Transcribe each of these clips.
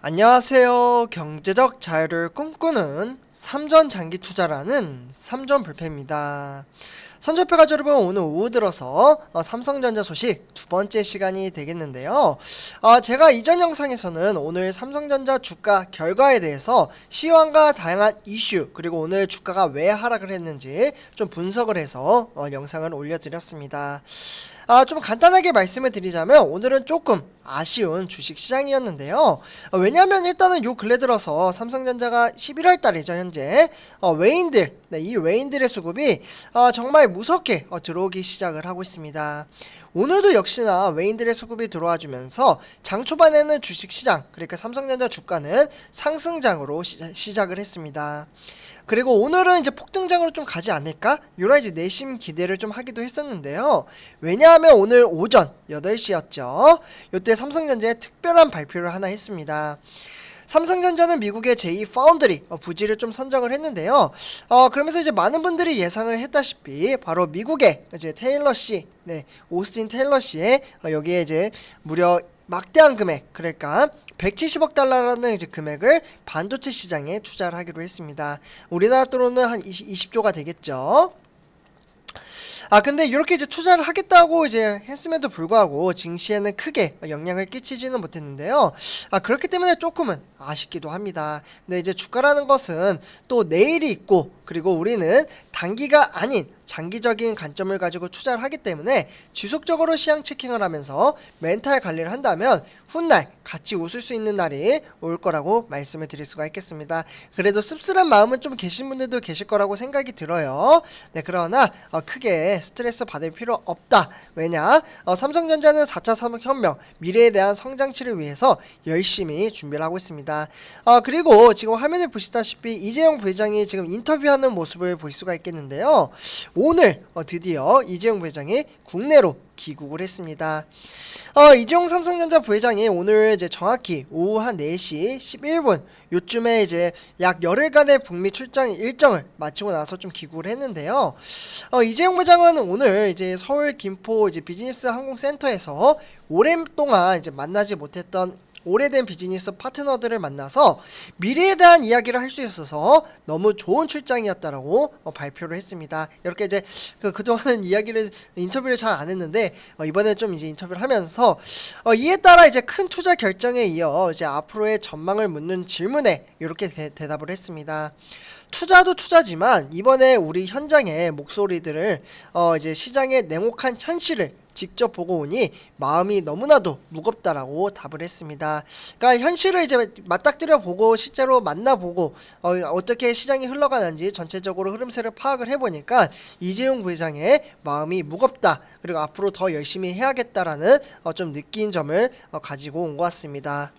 안녕하세요. 경제적 자유를 꿈꾸는 삼전장기 투자라는 삼전불패입니다. 삼전패가 여러분 오늘 오후 들어서 삼성전자 소식 두 번째 시간이 되겠는데요. 제가 이전 영상에서는 오늘 삼성전자 주가 결과에 대해서 시황과 다양한 이슈 그리고 오늘 주가가 왜 하락을 했는지 좀 분석을 해서 영상을 올려드렸습니다. 좀 간단하게 말씀을 드리자면 오늘은 조금 아쉬운 주식시장이었는데요. 왜냐하면 일단은 요 근래 들어서 삼성전자가 11월 달이죠 현재 외인들, 이 외인들의 수급이 정말 무섭게 들어오기 시작을 하고 있습니다. 오늘도 역시나 외인들의 수급이 들어와 주면서 장 초반에는 주식시장 그러니까 삼성전자 주가는 상승장으로 시작을 했습니다. 그리고 오늘은 이제 폭등장으로 좀 가지 않을까? 요런 이제 내심 기대를 좀 하기도 했었는데요. 왜냐하면 오늘 오전 8시였죠. 요때 삼성전자의 특별한 발표를 하나 했습니다. 삼성전자는 미국의 제2 파운드리 부지를 좀 선정을 했는데요. 그러면서 이제 많은 분들이 예상을 했다시피 바로 미국의 이제 테일러 씨, 오스틴 테일러 씨의 여기에 이제 무려 막대한 금액, 그러니까 170억 달러라는 이제 금액을 반도체 시장에 투자를 하기로 했습니다. 우리나라 돈으로는 한 20조가 되겠죠. 근데 이렇게 이제 투자를 하겠다고 이제 했음에도 불구하고 증시에는 크게 영향을 끼치지는 못했는데요. 그렇기 때문에 조금은 아쉽기도 합니다. 근데 이제 주가라는 것은 또 내일이 있고 그리고 우리는 단기가 아닌 장기적인 관점을 가지고 투자를 하기 때문에 지속적으로 시향 체킹을 하면서 멘탈 관리를 한다면 훗날 같이 웃을 수 있는 날이 올 거라고 말씀을 드릴 수가 있겠습니다. 그래도 씁쓸한 마음은 좀 계신 분들도 계실 거라고 생각이 들어요. 그러나 크게 스트레스 받을 필요 없다. 왜냐? 삼성전자는 4차 산업혁명 미래에 대한 성장치를 위해서 열심히 준비를 하고 있습니다. 그리고 지금 화면에 보시다시피 이재용 부회장이 지금 인터뷰하는 모습을 볼 수가 있겠는데요. 오늘 드디어 이재용 부회장이 국내로 귀국을 했습니다. 이재용 삼성전자 부회장이 오늘 이제 정확히 오후 한 4시 11분 요쯤에 이제 약 열흘간의 북미 출장 일정을 마치고 나서 좀 귀국을 했는데요. 이재용 부회장은 오늘 이제 서울 김포 이제 비즈니스 항공센터에서 오랫동안 이제 만나지 못했던 오래된 비즈니스 파트너들을 만나서 미래에 대한 이야기를 할 수 있어서 너무 좋은 출장이었다라고 발표를 했습니다. 이렇게 이제 그동안은 인터뷰를 잘 안 했는데 이번에 좀 이제 인터뷰를 하면서 이에 따라 이제 큰 투자 결정에 이어 이제 앞으로의 전망을 묻는 질문에 이렇게 대답을 했습니다. 투자도 투자지만 이번에 우리 현장의 목소리들을 이제 시장의 냉혹한 현실을 직접 보고 오니 마음이 너무나도 무겁다라고 답을 했습니다. 그러니까 현실을 이제 맞닥뜨려 보고 실제로 만나보고 어떻게 시장이 흘러가는지 전체적으로 흐름세를 파악을 해보니까 이재용 부회장의 마음이 무겁다. 그리고 앞으로 더 열심히 해야겠다라는 좀 느낀 점을 가지고 온 것 같습니다.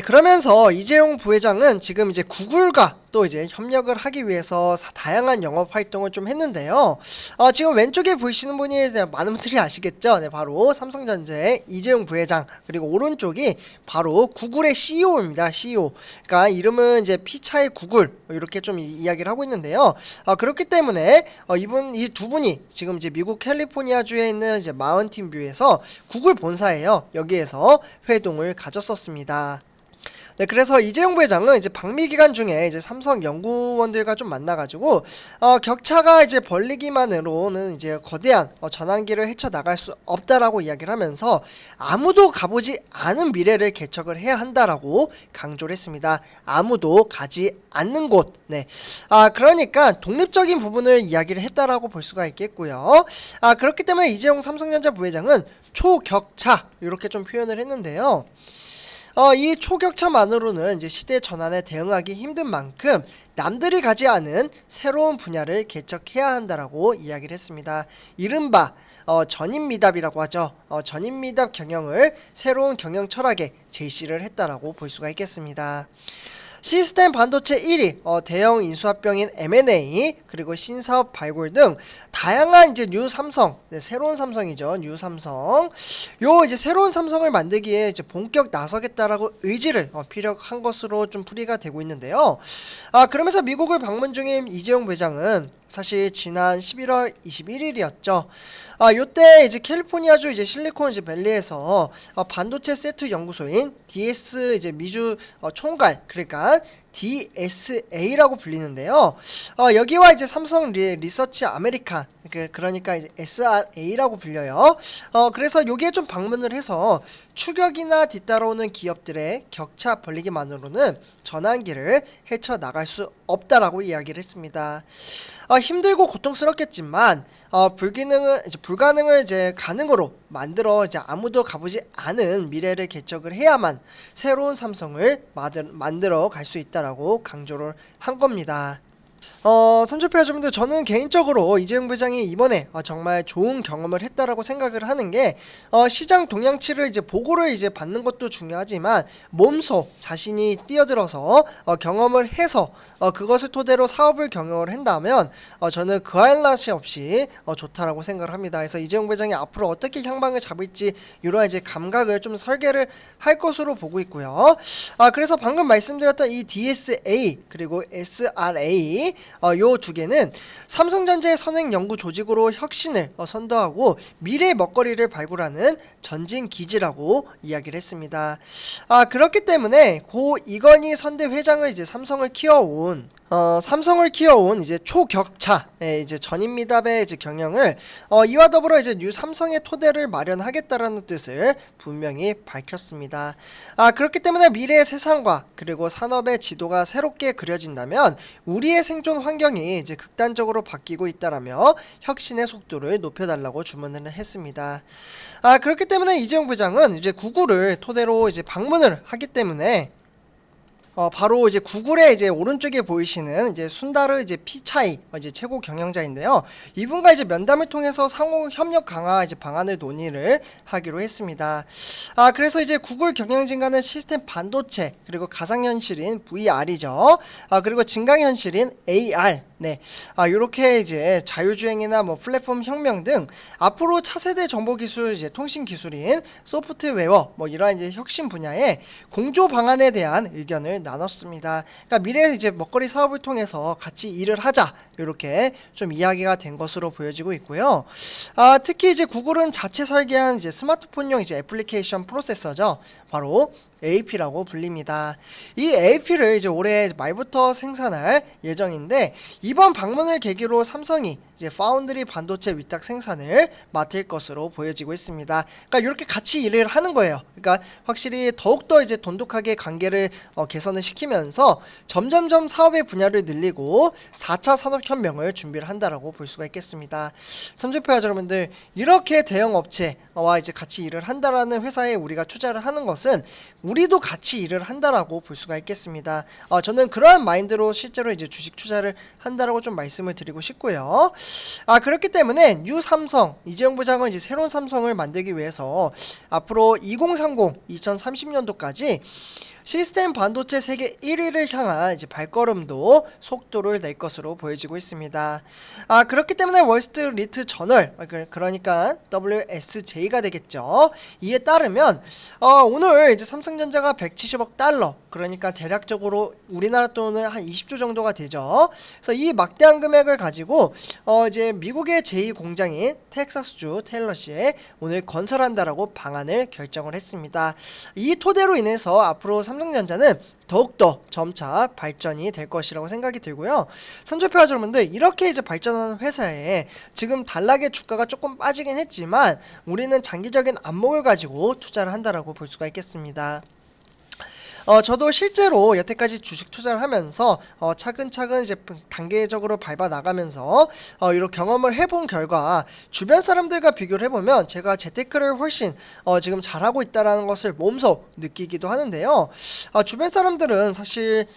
그러면서 이재용 부회장은 지금 이제 구글과 또 이제 협력을 하기 위해서 다양한 영업 활동을 좀 했는데요. 지금 왼쪽에 보이시는 분이 많은 분들이 아시겠죠? 바로 삼성전자의 이재용 부회장, 그리고 오른쪽이 바로 구글의 CEO입니다. CEO. 그러니까 이름은 이제 피차의 구글 이렇게 좀 이야기를 하고 있는데요. 그렇기 때문에 이 두 분이 지금 이제 미국 캘리포니아주에 있는 이제 마운틴 뷰에서 구글 본사예요. 여기에서 회동을 가졌었습니다. 그래서 이재용 부회장은 이제 방미 기간 중에 이제 삼성 연구원들과 좀 만나가지고 격차가 이제 벌리기만으로는 이제 거대한 전환기를 헤쳐나갈 수 없다라고 이야기를 하면서 아무도 가보지 않은 미래를 개척을 해야 한다라고 강조를 했습니다. 아무도 가지 않는 곳. 그러니까 독립적인 부분을 이야기를 했다라고 볼 수가 있겠고요. 그렇기 때문에 이재용 삼성전자 부회장은 초격차 이렇게 좀 표현을 했는데요. 이 초격차만으로는 이제 시대 전환에 대응하기 힘든 만큼 남들이 가지 않은 새로운 분야를 개척해야 한다라고 이야기를 했습니다. 이른바 전인미답이라고 하죠. 전인미답 경영을 새로운 경영 철학에 제시를 했다라고 볼 수가 있겠습니다. 시스템 반도체 1위, 대형 인수합병인 M&A, 그리고 신사업 발굴 등 다양한 이제 뉴 삼성, 네, 새로운 삼성이죠. 뉴 삼성. 요 이제 새로운 삼성을 만들기에 이제 본격 나서겠다라고 의지를 피력한 것으로 좀 풀이가 되고 있는데요. 그러면서 미국을 방문 중인 이재용 부회장은 사실 지난 11월 21일이었죠. 요때 이제 캘리포니아주 이제 실리콘 이제 밸리에서 반도체 세트 연구소인 DS 이제 미주 총괄, 그러니까 DSA라고 불리는데요. 여기와 이제 삼성 리서치 아메리칸, 그러니까 이제 SRA라고 불려요. 그래서 여기에 좀 방문을 해서 추격이나 뒤따라오는 기업들의 격차 벌리기만으로는 전환기를 헤쳐 나갈 수 없다라고 이야기를 했습니다. 힘들고 고통스럽겠지만 불가능을 이제 가능으로 만들어 이제 아무도 가보지 않은 미래를 개척을 해야만 새로운 삼성을 만들어 갈 수 있다라고 강조를 한 겁니다. 삼촌패 여러분들, 저는 개인적으로 이재용 부장이 이번에 정말 좋은 경험을 했다라고 생각을 하는 게 시장 동향치를 이제 보고를 이제 받는 것도 중요하지만 몸소 자신이 뛰어들어서 경험을 해서 그것을 토대로 사업을 경영을 한다면 저는 그할 날이 없이 좋다라고 생각을 합니다. 그래서 이재용 부장이 앞으로 어떻게 향방을 잡을지 이런 이제 감각을 좀 설계를 할 것으로 보고 있고요. 그래서 방금 말씀드렸던 이 DSA 그리고 SRA 요 두 개는 삼성전자의 선행 연구 조직으로 혁신을 선도하고 미래의 먹거리를 발굴하는 전진 기지라고 이야기를 했습니다. 그렇기 때문에 고 이건희 선대 회장을 이제 삼성을 키워온 이제 초격차 이제 전인미답의 이제 경영을 이와 더불어 이제 뉴 삼성의 토대를 마련하겠다라는 뜻을 분명히 밝혔습니다. 그렇기 때문에 미래의 세상과 그리고 산업의 지도가 새롭게 그려진다면 우리의 생존 환경이 이제 극단적으로 바뀌고 있다라며 혁신의 속도를 높여달라고 주문을 했습니다. 그렇기 때문에 이재용 부장은 이제 구글을 토대로 이제 방문을 하기 때문에 바로 이제 구글의 이제 오른쪽에 보이시는 이제 순다르 이제 피차이 이제 최고 경영자인데요. 이분과 이제 면담을 통해서 상호 협력 강화 이제 방안을 논의를 하기로 했습니다. 그래서 이제 구글 경영진과는 시스템 반도체 그리고 가상현실인 VR이죠. 그리고 증강현실인 AR. 네, 요렇게 이제 자율주행이나 뭐 플랫폼 혁명 등 앞으로 차세대 정보기술 이제 통신기술인 소프트웨어 뭐 이러한 이제 혁신 분야의 공조 방안에 대한 의견을 나눴습니다. 그러니까 미래 이제 먹거리 사업을 통해서 같이 일을 하자, 이렇게 좀 이야기가 된 것으로 보여지고 있고요. 특히 이제 구글은 자체 설계한 이제 스마트폰용 이제 애플리케이션 프로세서죠. 바로 AP라고 불립니다. 이 AP를 이제 올해 말부터 생산할 예정인데 이번 방문을 계기로 삼성이 이제 파운드리 반도체 위탁 생산을 맡을 것으로 보여지고 있습니다. 그러니까 이렇게 같이 일을 하는 거예요. 그러니까 확실히 더욱더 이제 돈독하게 관계를 개선을 시키면서 점점점 사업의 분야를 늘리고 4차 산업혁명을 준비를 한다라고 볼 수가 있겠습니다. 삼성표야 여러분들, 이렇게 대형 업체와 이제 같이 일을 한다라는 회사에 우리가 투자를 하는 것은 우리도 같이 일을 한다라고 볼 수가 있겠습니다. 저는 그러한 마인드로 실제로 이제 주식 투자를 한다라고 좀 말씀을 드리고 싶고요. 그렇기 때문에 뉴 삼성 이재용 부장은 이제 새로운 삼성을 만들기 위해서 앞으로 2030년도까지 시스템 반도체 세계 1위를 향한 이제 발걸음도 속도를 낼 것으로 보여지고 있습니다. 그렇기 때문에 월스트리트 저널, 그러니까 WSJ가 되겠죠. 이에 따르면 오늘 이제 삼성전자가 170억 달러, 그러니까 대략적으로 우리나라 돈은 한 20조 정도가 되죠. 그래서 이 막대한 금액을 가지고 이제 미국의 제2공장인 텍사스주 테일러시에 오늘 건설한다라고 방안을 결정을 했습니다. 이 토대로 인해서 앞으로 삼성전자는 더욱더 점차 발전이 될 것이라고 생각이 들고요. 삼성표 여러분들, 이렇게 이제 발전하는 회사에 지금 단락의 주가가 조금 빠지긴 했지만 우리는 장기적인 안목을 가지고 투자를 한다라고 볼 수가 있겠습니다. 저도 실제로 여태까지 주식 투자를 하면서 차근차근 이제 단계적으로 밟아 나가면서 이런 경험을 해본 결과 주변 사람들과 비교를 해보면 제가 재테크를 훨씬 지금 잘하고 있다라는 것을 몸소 느끼기도 하는데요. 주변 사람들은 사실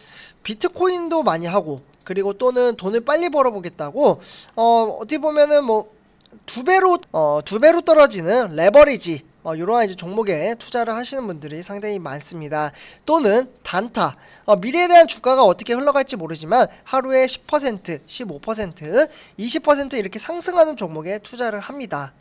비트코인도 많이 하고, 그리고 또는 돈을 빨리 벌어보겠다고 어떻게 보면은 뭐 두 배로 떨어지는 레버리지 이러한 이제 종목에 투자를 하시는 분들이 상당히 많습니다. 또는 단타, 미래에 대한 주가가 어떻게 흘러갈지 모르지만 하루에 10%, 15%, 20% 이렇게 상승하는 종목에 투자를 합니다.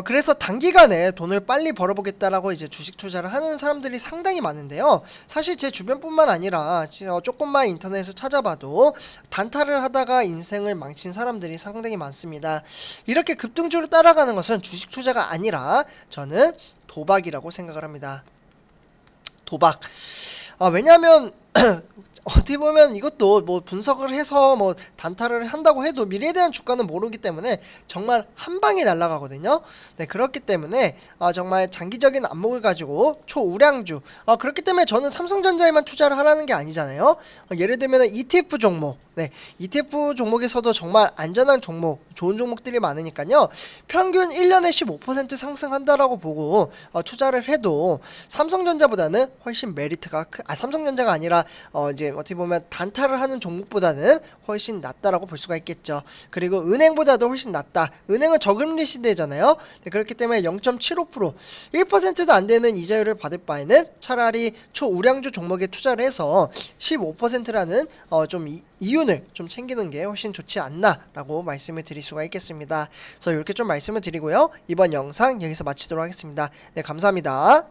그래서 단기간에 돈을 빨리 벌어보겠다라고 이제 주식 투자를 하는 사람들이 상당히 많은데요. 사실 제 주변뿐만 아니라 조금만 인터넷에서 찾아봐도 단타를 하다가 인생을 망친 사람들이 상당히 많습니다. 이렇게 급등주를 따라가는 것은 주식 투자가 아니라 저는 도박이라고 생각을 합니다. 도박. 왜냐하면 어떻게 보면 이것도 뭐 분석을 해서 뭐 단타를 한다고 해도 미래에 대한 주가는 모르기 때문에 정말 한 방에 날아가거든요. 네, 그렇기 때문에 정말 장기적인 안목을 가지고 초우량주, 그렇기 때문에 저는 삼성전자에만 투자를 하라는 게 아니잖아요. 예를 들면 ETF 종목, 네, ETF 종목에서도 정말 안전한 종목, 좋은 종목들이 많으니까요. 평균 1년에 15% 상승한다라고 보고 투자를 해도 삼성전자보다는 훨씬 메리트가 삼성전자가 아니라 이제 어떻게 보면 단타를 하는 종목보다는 훨씬 낫다라고 볼 수가 있겠죠. 그리고 은행보다도 훨씬 낫다. 은행은 저금리 시대잖아요. 네, 그렇기 때문에 0.75%, 1%도 안 되는 이자율을 받을 바에는 차라리 초우량주 종목에 투자를 해서 15%라는 좀 이윤을 좀 챙기는 게 훨씬 좋지 않나라고 말씀을 드릴 수가 있겠습니다. 그래서 이렇게 좀 말씀을 드리고요. 이번 영상 여기서 마치도록 하겠습니다. 네, 감사합니다.